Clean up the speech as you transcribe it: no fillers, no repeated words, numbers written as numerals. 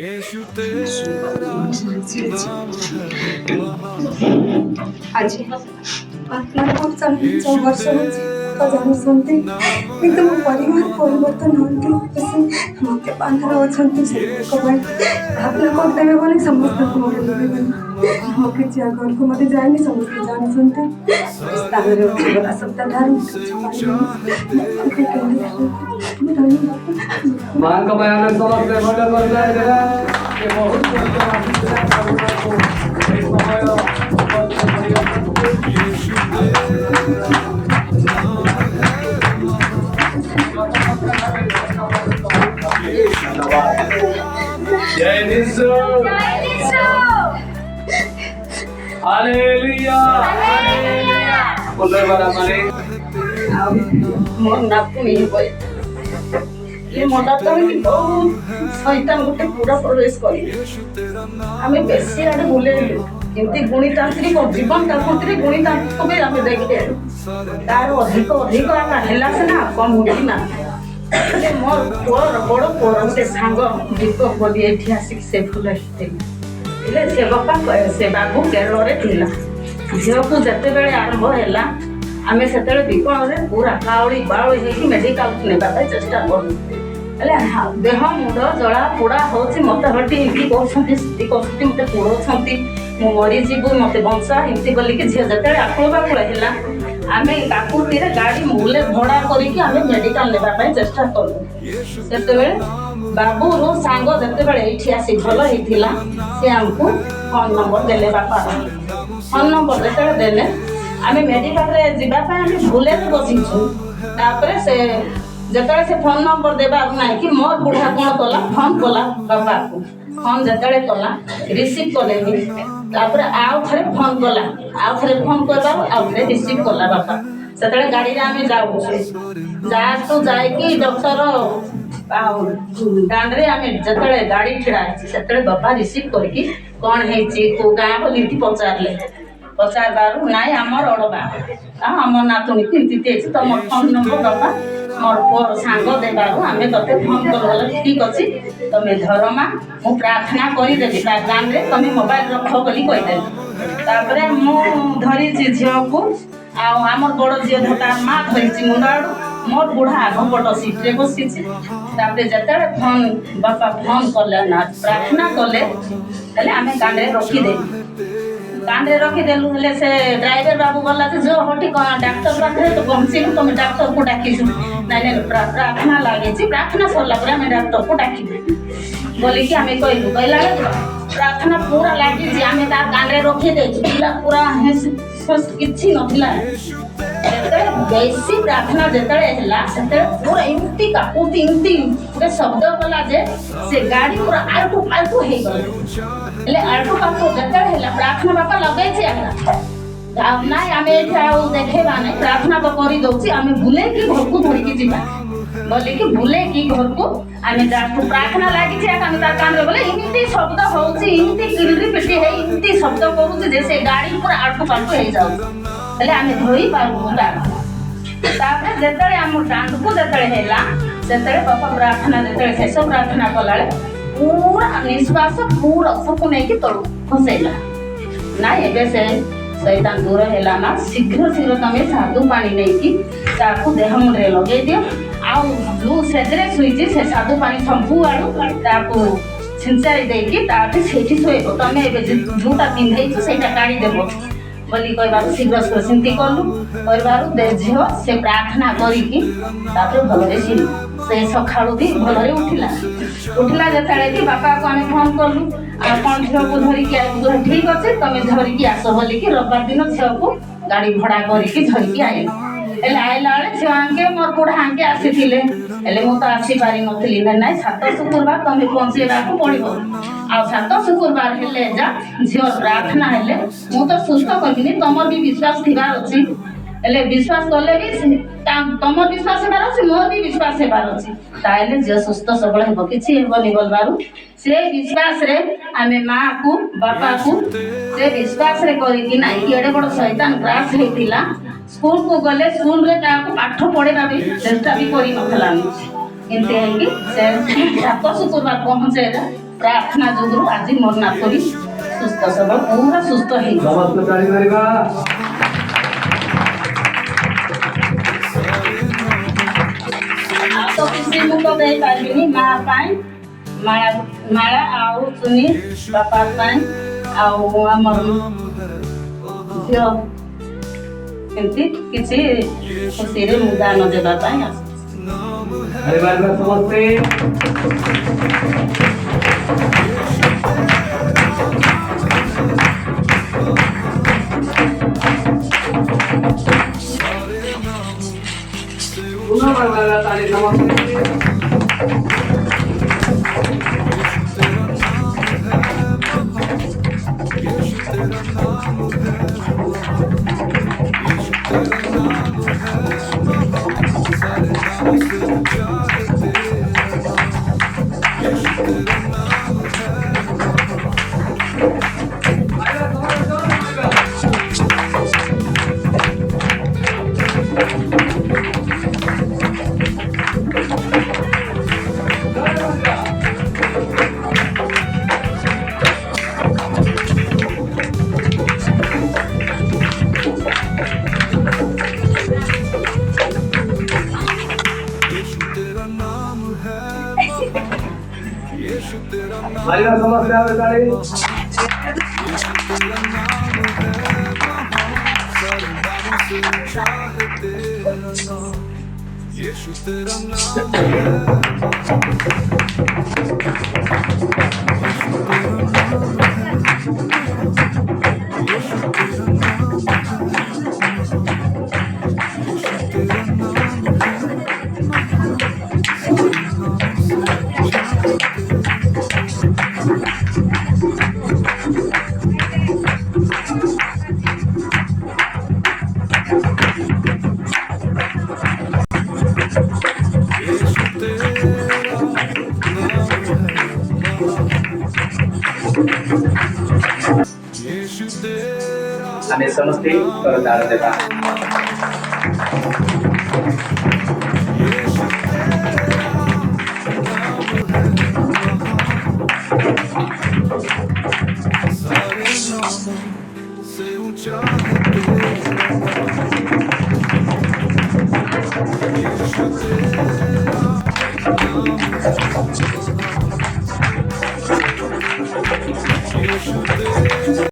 ଆଜି ଆତ୍ମାର ବହୁତ ସବୁ ବର୍ଷ ହେଉଛି ତ ଜାଣୁଛନ୍ତି, କିନ୍ତୁ ମୋ ପରିବାର ପରିବର୍ତ୍ତନ ହୁଅନ୍ତି ସେ ମୋତେ ବାନ୍ଧର ଅଛନ୍ତି ସେମାନଙ୍କ ପାଇଁ ଭାବନା କରିଦେବେ ବୋଲି ସମସ୍ତଙ୍କୁ ମୋତେ ମିଳିବନି। ମୋ କିଛି ଆଗକୁ ମୋତେ ଯାଇନି, ସମସ୍ତେ ଜାଣିଛନ୍ତି ସ୍ଥାନରେ ଉଠିଗଲା ସପ୍ତାହଠାରୁ ମାଙ୍କ ପାଇଁ ଆମେ ସମସ୍ତେ ଭଲ କରିପାରିବା। ଏ ବହୁତ ବର୍ଷ ଆସିଥିଲା ସବୁକୁ ଏହି ଜୟ ଯୀଶୁ ହାଲେଲୁୟା ବୋଲେ ବରାବର ଆଉ ମୋ ନାତୁଣୀ ଏ ମୋ ନାତୁଣୀ ବହୁତ ସୈତାନ ଗୋଟେ ପୁରା ପ୍ରବେଶ କରି ଆମେ ବେଶୀ ଆଡ଼େ ବୁଲେଇଲୁ। ଏମିତି ଗୁଣିତାନ୍ତ୍ରିକ ଜୀବନ ତାନ୍ତ୍ରିକ ଗୁଣିତାନ୍ତ୍ରିକ ବି ଆମେ ଦେଖିଲୁ। ତାର ଅଧିକ ଆମେ ହେଲା ସିନା କମ୍ ହୁଏ ନା। ମୋ ପୁଅର ବଡ଼ ପୁଅର ଗୋଟେ ସାଙ୍ଗ ଦୀପକ ବୋଲି ଏଠି ଆସିକି ସେ ଭଲ ହେଲେ ସେ ବାବୁ କେରଳରେ ଥିଲା। ଝିଅକୁ ଯେତେବେଳେ ଆରମ୍ଭ ହେଲା ଆମେ ସେତେବେଳେ ବିକଳରେ ପୁରା କାଉଳି ବାଉଳି ହେଇକି ମେଡ଼ିକାଲକୁ ନେବା ପାଇଁ ଚେଷ୍ଟା କଲୁ। ହେଲେ ଦେହ ମୁଣ୍ଡ ଜଳା ପୋଡ଼ା ହେଉଛି, ମୋତେ ହଟି ଏମିତି କରୁଛନ୍ତି ସେମିତି କରୁଛନ୍ତି, ମୋତେ ପୋଡ଼ଉଛନ୍ତି, ମୁଁ ମରିଯିବୁ, ମୋତେ ବଞ୍ଚା ଏମିତି ବୋଲିକି ଝିଅ ଯେତେବେଳେ ଆକୁଳ ବାକୁଳ ହେଲା ଆମେ କାକୁତିରେ ଗାଡ଼ି ମୁଲେ ଭଡ଼ା କରିକି ଆମେ ମେଡ଼ିକାଲ ନେବା ପାଇଁ ଚେଷ୍ଟା କଲୁ। ସେତେବେଳେ ବାବୁର ସାଙ୍ଗ ଯେତେବେଳେ ଏଇଠି ଆସି ଭଲ ହେଇଥିଲା ସେ ଆମକୁ ଫୋନ୍ ନମ୍ବର ଦେଲେ। ବାପା ଫୋନ୍ ନମ୍ବର ଯେତେବେଳେ ଦେଲେ ଆମେ ମେଡ଼ିକାଲରେ ଯିବା ପାଇଁ ଆମେ ଭୁଲରେ ବସିଛୁ। ତାପରେ ସେ ଯେତେବେଳେ ସେ ଫୋନ୍ ନମ୍ବର ଦେବାକୁ ନାହିଁ କି ମୋର ବୁଢ଼ା କ'ଣ କଲା, ଫୋନ୍ କଲା ବାପାକୁ। ଫୋନ୍ ଯେତେବେଳେ କଲା ରିସିଭ୍ କଲେନି। ତାପରେ ଆଉ ଥରେ ଫୋନ୍ କଲା, ଆଉ ଥରେ ଫୋନ୍ କରିବାକୁ ଆଉ ଥରେ ରିସିଭ୍ କଲା ବାପା। ସେତେବେଳେ ଗାଡ଼ିରେ ଆମେ ଯାଉଛୁ ଯାଇକି ଡକ୍ଟର ଆଉ ଦାଣ୍ଡରେ ଆମେ ଯେତେବେଳେ ଗାଡ଼ି ଛିଡ଼ା ହେଇଛି ସେତେବେଳେ ବାପା ରିସିଭ୍ କରିକି କ'ଣ ହେଇଛି କୋଉ ଗାଁ ବୋଲି ଏଠି ପଚାରିବାରୁ ନାଇଁ ଆମର ଅଡ଼ବା ଆଉ ଆମ ନାତୁଣୀକୁ ଏମିତି ହେଇଛି ତମ ଫୋନ୍ ନମ୍ବର ବାପା ମୋର ପୁଅର ସାଙ୍ଗ ଦେବାରୁ ଆମେ ତତେ ଫୋନ୍ କଲୁ। ଠିକ୍ ଅଛି ତମେ ଧରମା ମୁଁ ପ୍ରାର୍ଥନା କରିଦେବି ତା ଗାଁରେ ତମେ ମୋବାଇଲ ରଖ ବୋଲି କହିଦେଲି। ତାପରେ ମୁଁ ଧରିଛି ଝିଅକୁ ଆଉ ଆମର ବଡ଼ ଝିଅ ତା ମା ଧରିଛି ମୁଣ୍ଡ ଆଡ଼ୁ, ମୋର ବୁଢ଼ା ଆଗ ପଟ ସିଟ୍ରେ ବସିଛି। ତାପରେ ଯେତେବେଳେ ବାପା ଫୋନ୍ କଲେ ନା ପ୍ରାର୍ଥନା କଲେ ହେଲେ ଆମେ କାନରେ ରଖିଦେଲୁ। ହେଲେ ସେ ଡ୍ରାଇଭର ବାବୁ ଗଲା ଯେ ଯୋଉ ହଟି ଡାକ୍ତର ପାଖରେ ତ ପହଞ୍ଚିଲୁ, ତମେ ଡାକ୍ତରକୁ ଡାକିଛୁ। ନାଇଁ ପ୍ରାର୍ଥନା ଲାଗିଛି, ପ୍ରାର୍ଥନା ସରିଲା ପରେ ଆମେ ଡାକ୍ତରକୁ ଡାକିବୁ ବୋଲିକି ଆମେ କହିଲା ବେଳେ ପ୍ରାର୍ଥନା ପୁରା ଲାଗିଛି। ଆମେ ତା କାନରେ ରଖିଦେଇଛୁ, ପିଲା ପୁରା କିଛି ନଥିଲା। ଯେତେବେଳେ ବେଶୀ ପ୍ରାର୍ଥନା ଯେତେବେଳେ ହେଲା ସେତେବେଳେ ପୁରା ଏମିତି କାକୁତି ଏମିତି ଗୋଟେ ଶବ୍ଦ କଲା ଯେ ସେ ଗାଡ଼ି ପୁରା ଆଳଟୁ ପାଲଟୁ ହେଇଗଲା। ହେଲେ ଆଳଟୁ ପାଲଟୁ ଯେତେବେଳେ ହେଲା ପ୍ରାର୍ଥନା ବାପା ଲଗେଇଛି ନାଇଁ ଆମେ ଏଠି ଆଉ ଦେଖେଇବା ନାହିଁ, ପ୍ରାର୍ଥନା ତ କରିଦେଉଛି, ଆମେ ବୁଲେଇକି ଘରକୁ ଧରିକି ଯିବା ବୋଲିକି ବୁଲେଇକି ଘରକୁ ଆମେ ପ୍ରାର୍ଥନା ଲାଗିଛି। ଆମେ ତା କାନରେ ବୋଲେ ଏମିତି ଶବ୍ଦ ହେଉଛି, ଏମିତି କିରି ପିଟି ହେଇ ଏମିତି ଶବ୍ଦ କରୁଛି ଯେ ସେ ଗାଡ଼ି ପୁରା ଆଳଟୁ ପାଲଟୁ ହେଇଯାଉଛି। ହେଲେ ଆମେ ଧରି ପାରୁନୁ ତାକୁ। ତାପରେ ଯେତେବେଳେ ଆମ ଦାଣ୍ଡକୁ ଯେତେବେଳେ ହେଲା ସେତେବେଳେ ବାପା ପ୍ରାର୍ଥନା ଯେତେବେଳେ ଶେଷ ପ୍ରାର୍ଥନା କଲାବେଳେ ପୁରା ନିଶ୍ୱାସ ପୁରା ଉପକୁ ନେଇକି ତଳକୁ ଖସେଇଲା। ନାଇଁ ଏବେ ସେ ଶୈତାନ ଦୂର ହେଲା ନା, ଶୀଘ୍ର ତମେ ସାଧୁ ପାଣି ନେଇକି ତାକୁ ଦେହ ମୁଣ୍ଡରେ ଲଗେଇ ଦିଅ, ଆଉ ଯୋଉ ସେଥିରେ ଶୋଇଛି ସେ ସାଧୁ ପାଣି ସବୁଆଡ଼ୁ ତାକୁ ଛିଞ୍ଚାଇ ଦେଇକି ତାପରେ ସେଇଠି ଶୋଇବ, ତମେ ଏବେ ଯୋଉଟା ପିନ୍ଧେଇଛ ସେଇଟା କାଢ଼ିଦେବ ବୋଲି କହିବାରୁ ଶୀଘ୍ର ସେମିତି କଲୁ। କହିବାରୁ ଝିଅ ସେ ପ୍ରାର୍ଥନା କରିକି ତାପରେ ଭଲରେ ଶୋଇଲୁ। ସେ ସକାଳୁ ବି ଭଲରେ ଉଠିଲା ଯେତେବେଳେ କି ବାପାକୁ ଆମେ ଫୋନ୍ କଲୁ ଆଉ କ'ଣ ଝିଅକୁ ଧରିକି ଠିକ୍ ଅଛି ତମେ ଧରିକି ଆସ ବୋଲିକି ରବିବାର ଦିନ ଝିଅକୁ ଗାଡ଼ି ଭଡ଼ା କରିକି ଧରିକି ଆଇଲୁ। ହେଲେ ଆଇଲା ବେଳେ ଝିଅ ଆଙ୍କେ ମୋର ବୁଢ଼ା ଆଙ୍କେ ଆସିଥିଲେ, ହେଲେ ମୁଁ ତ ଆସିପାରିନଥିଲି। ନାଇଁ 7 ଶୁକ୍ରବାର ତମେ ପହଞ୍ଚେଇବାକୁ ପଡ଼ିବ, ଆଉ 7 ଶୁକ୍ରବାର ହେଲେ ଝିଅ ପ୍ରାର୍ଥନା ହେଲେ ମୁଁ ତ ସୁସ୍ଥ କରିନି, ତମର ବି ବିଶ୍ୱାସ ଥିବାର ଅଛି। ହେଲେ ବିଶ୍ୱାସ କଲେ ବି ତମର ବିଶ୍ୱାସ ହେବାର ଅଛି, ମୋର ବି ବିଶ୍ୱାସ ହେବାର ଅଛି, ତାହେଲେ ଝିଅ ସୁସ୍ଥ ସବଳ ହେବ, କିଛି ହେବନି ବୋଲବାରୁ ସେ ବିଶ୍ୱାସରେ ଆମେ ମାଆକୁ ବାପାକୁ ସେ ବିଶ୍ୱାସରେ କରିକି ନାଇଁ ଏଡ଼େ ବଡ଼ ଶୈତାନ ଗ୍ରାସ ହେଇଥିଲା। ସ୍କୁଲକୁ ଗଲେ ସ୍କୁଲରେ ତାକୁ ପାଠ ପଢ଼େଇବା ବି ଚେଷ୍ଟା ବି କରିନଥିଲା। ଏମିତି ହେଇକି ସେ 7 ଶୁକ୍ରବାର ପହଞ୍ଚେଇଲା। ପ୍ରାର୍ଥନା ଯୋଗୁଁ ଆଜି ମୋର ନାତୁଣୀ ସୁସ୍ଥ ସବଳ ପୁରା ସୁସ୍ଥ ହେଇଛି। ସମସ୍ତେ ତାଳି ମାରିବା। ଆଉ ତ କିଛି ମୁଁ ତ ଦେଇପାରିବିନି ମା ପାଇଁ ମାଳା ଆଉ ଚୁନି ବାପା ପାଇଁ ଆଉ ଆମର ଝିଅ ଏମିତି କିଛି ଖୁସିରେ ମୁଁ ଦାନ ଦେବା ପାଇଁ ଆସିଛି। ତାଳି ମାରିବା ସମସ୍ତେ। पुन्हा मारला ताली समजते। मारिया समस्या में ताली। यीशु तेरा नाम हमें समझते और दान देता। से ऊंचा